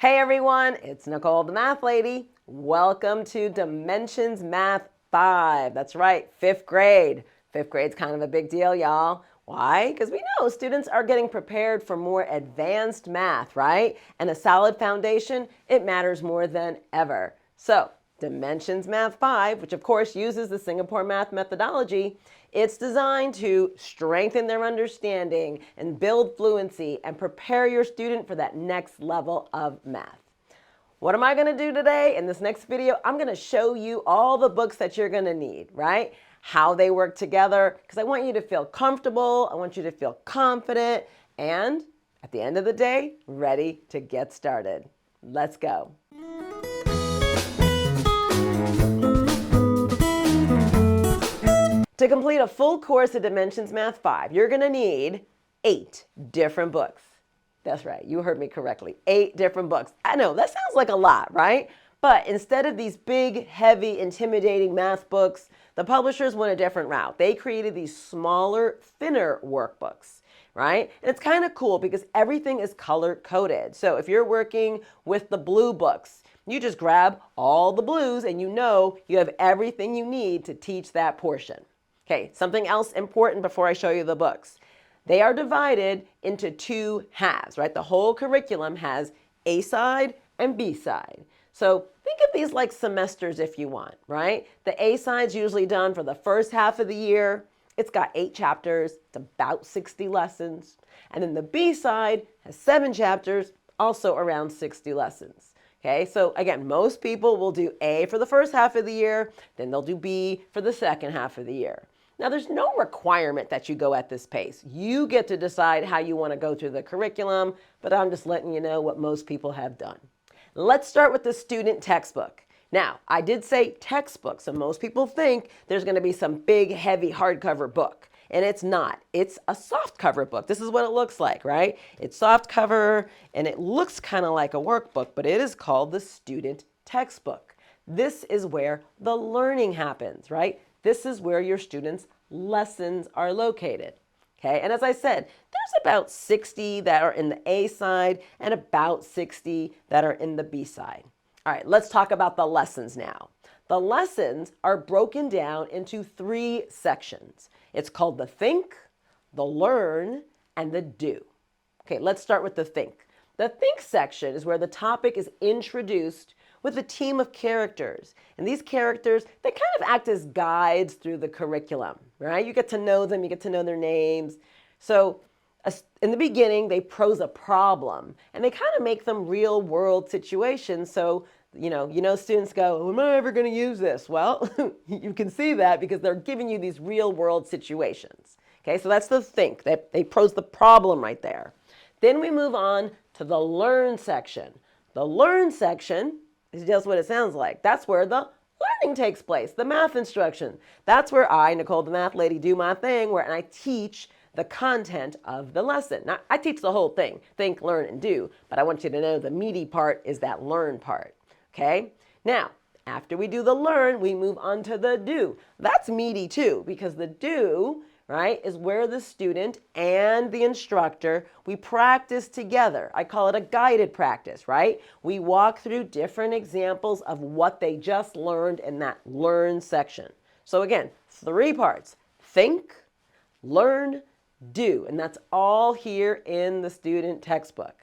Hey everyone, it's Nicole the Math Lady. Welcome to Dimensions Math 5. That's right, 5th grade. 5th grade's kind of a big deal, y'all. Why? Because we know students are getting prepared for more advanced math, right? And a solid foundation, it matters more than ever. So, Dimensions Math 5, which of course uses the Singapore math methodology, it's designed to strengthen their understanding and build fluency and prepare your student for that next level of math. What am I going to do today? In this next video, I'm going to show you all the books that you're going to need, right? How they work together, because I want you to feel comfortable, I want you to feel confident, and at the end of the day, ready to get started. Let's go. To complete a full course of Dimensions Math 5, you're going to need 8 different books. That's right, you heard me correctly, 8 different books. I know, that sounds like a lot, right? But instead of these big, heavy, intimidating math books, the publishers went a different route. They created these smaller, thinner workbooks, right? And it's kind of cool because everything is color-coded. So if you're working with the blue books, you just grab all the blues and you know you have everything you need to teach that portion. Okay, something else important before I show you the books. They are divided into 2 halves, right? The whole curriculum has A side and B side. So think of these like semesters if you want, right? The A side's usually done for the first half of the year. It's got 8 chapters. It's about 60 lessons. And then the B side has 7 chapters, also around 60 lessons. Okay, so again, most people will do A for the first half of the year, then they'll do B for the second half of the year. Now, there's no requirement that you go at this pace. You get to decide how you want to go through the curriculum, but I'm just letting you know what most people have done. Let's start with the student textbook. Now, I did say textbook, so most people think there's going to be some big, heavy hardcover book, and it's not. It's a softcover book. This is what it looks like, right? It's softcover, and it looks kind of like a workbook, but it is called the student textbook. This is where the learning happens, right? This is where your students' lessons are located. Okay, and as I said, there's about 60 that are in the A side and about 60 that are in the B side. All right, let's talk about the lessons now. The lessons are broken down into 3 sections. It's called the think, the learn, and the do. Okay, let's start with the think. The think section is where the topic is introduced with a team of characters. And these characters, they kind of act as guides through the curriculum, right? You get to know them, you get to know their names. So in the beginning, they pose a problem and they kind of make them real world situations. So, you know, students go, am I ever going to use this? Well, you can see that because they're giving you these real world situations. Okay, so that's the think. They pose the problem right there. Then we move on to the learn section. The learn section is just what it sounds like. That's where the learning takes place, the math instruction. That's where I, Nicole the Math Lady, do my thing where I teach the content of the lesson. Now, I teach the whole thing, think, learn, and do, but I want you to know the meaty part is that learn part, okay? Now, after we do the learn, we move on to the do. That's meaty too, because the do, right, is where the student and the instructor, we practice together. I call it a guided practice, right? We walk through different examples of what they just learned in that learn section. So again, 3 parts: think, learn, do. And that's all here in the student textbook,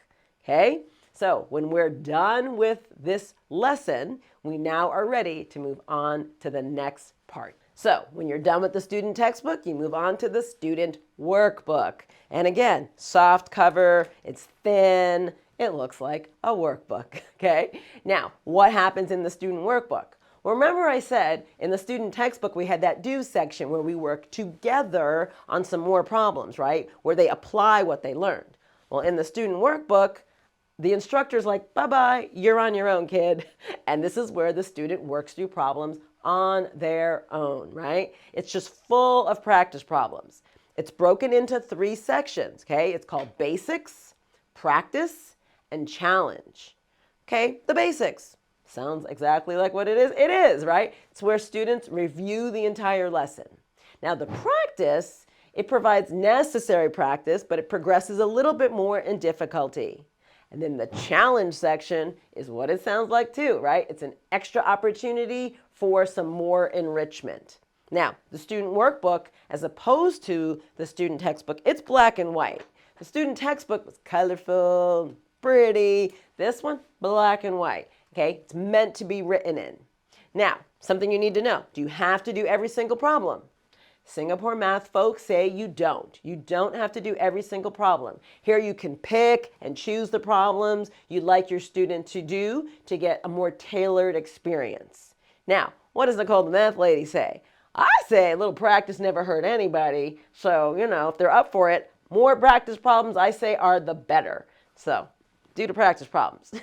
okay? So when we're done with this lesson, we now are ready to move on to the next part. So when you're done with the student textbook, you move on to the student workbook. And again, soft cover, it's thin, it looks like a workbook, okay? Now, what happens in the student workbook? Well, remember I said in the student textbook, we had that do section where we work together on some more problems, right? Where they apply what they learned. Well, in the student workbook, the instructor's like, bye-bye, you're on your own, kid. And this is where the student works through problems on their own, right? It's just full of practice problems. It's broken into 3 sections, okay? It's called basics, practice, and challenge. Okay, the basics. Sounds exactly like what it is. It is, right? It's where students review the entire lesson. Now the practice, it provides necessary practice, but it progresses a little bit more in difficulty. And then the challenge section is what it sounds like too, right? It's an extra opportunity for some more enrichment. Now, the student workbook, as opposed to the student textbook, it's black and white. The student textbook was colorful, pretty. This one, black and white. Okay, it's meant to be written in. Now, something you need to know. Do you have to do every single problem? Singapore math folks say you don't. You don't have to do every single problem. Here you can pick and choose the problems you'd like your student to do to get a more tailored experience. Now, what does Nicole the math lady say? I say a little practice never hurt anybody. So, if they're up for it, more practice problems I say are the better. So, do the practice problems.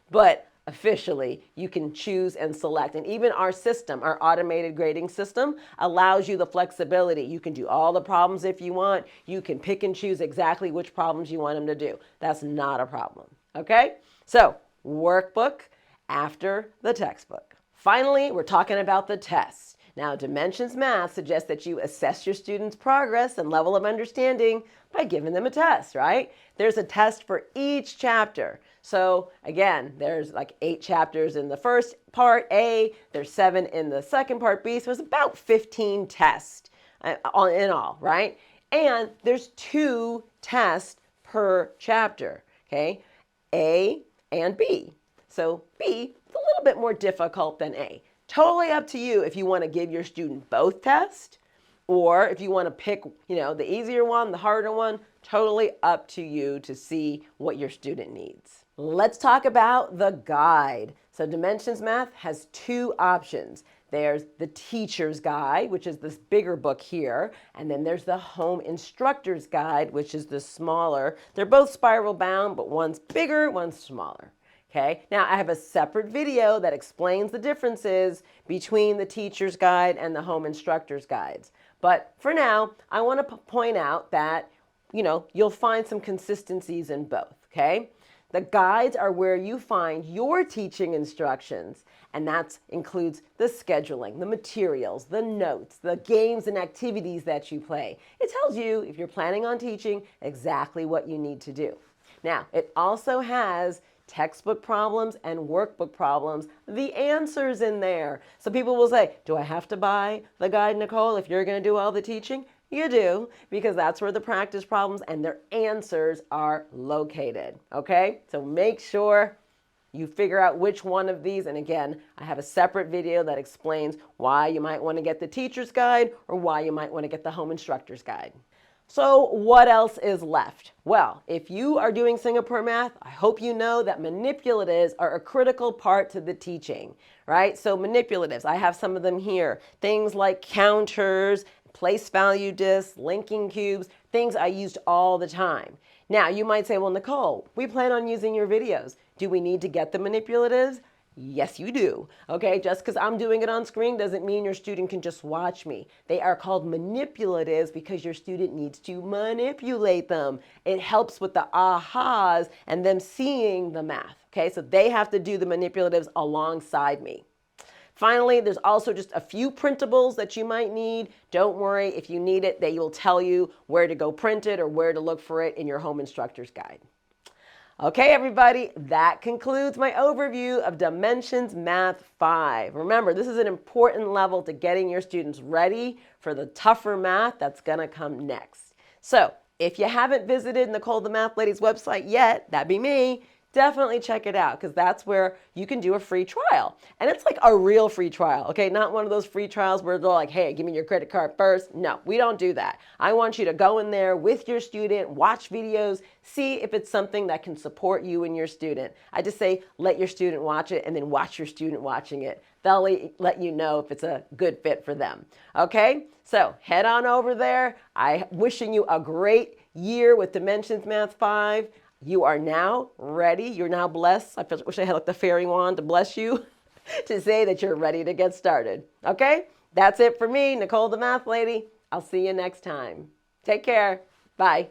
But officially, you can choose and select. And even our system, our automated grading system, allows you the flexibility. You can do all the problems if you want. You can pick and choose exactly which problems you want them to do. That's not a problem. Okay? So, workbook after the textbook. Finally, we're talking about the test. Now, Dimensions Math suggests that you assess your students' progress and level of understanding by giving them a test, right? There's a test for each chapter. So again, there's like 8 chapters in the first part A, there's 7 in the second part B, so it's about 15 tests in all, right? And there's 2 tests per chapter, okay? A and B. So B is a little bit more difficult than A. Totally up to you if you want to give your student both tests or if you want to pick, the easier one, the harder one, totally up to you to see what your student needs. Let's talk about the guide. So Dimensions Math has 2 options. There's the teacher's guide, which is this bigger book here, and then there's the home instructor's guide, which is the smaller. They're both spiral bound, but one's bigger, one's smaller. Okay, now I have a separate video that explains the differences between the teacher's guide and the home instructor's guides. But for now, I want to point out that, you'll find some consistencies in both, okay? The guides are where you find your teaching instructions, and that includes the scheduling, the materials, the notes, the games and activities that you play. It tells you, if you're planning on teaching, exactly what you need to do. Now, it also has textbook problems and workbook problems, the answers in there. So people will say, do I have to buy the guide, Nicole, if you're going to do all the teaching? You do, because that's where the practice problems and their answers are located, okay? So make sure you figure out which one of these, and again, I have a separate video that explains why you might want to get the teacher's guide or why you might want to get the home instructor's guide. So what else is left? Well, if you are doing Singapore math, I hope you know that manipulatives are a critical part to the teaching, right? So manipulatives, I have some of them here. Things like counters, place value discs, linking cubes, things I used all the time. Now, you might say, well, Nicole, we plan on using your videos. Do we need to get the manipulatives? Yes, you do. Okay, just because I'm doing it on screen doesn't mean your student can just watch me. They are called manipulatives because your student needs to manipulate them. It helps with the ahas and them seeing the math. Okay, so they have to do the manipulatives alongside me. Finally, there's also just a few printables that you might need. Don't worry, if you need it, they will tell you where to go print it or where to look for it in your home instructor's guide. Okay, everybody, that concludes my overview of Dimensions Math 5. Remember, this is an important level to getting your students ready for the tougher math that's going to come next. So, if you haven't visited Nicole the Math Lady's website yet, that'd be me, definitely check it out because that's where you can do a free trial. And it's like a real free trial, okay? Not one of those free trials where they're like, hey, give me your credit card first. No, we don't do that. I want you to go in there with your student, watch videos, see if it's something that can support you and your student. I just say, let your student watch it and then watch your student watching it. They'll let you know if it's a good fit for them, okay? So head on over there. I'm wishing you a great year with Dimensions Math 5. You are now ready. You're now blessed. I wish I had like the fairy wand to bless you to say that you're ready to get started. Okay? That's it for me, Nicole the Math Lady. I'll see you next time. Take care. Bye.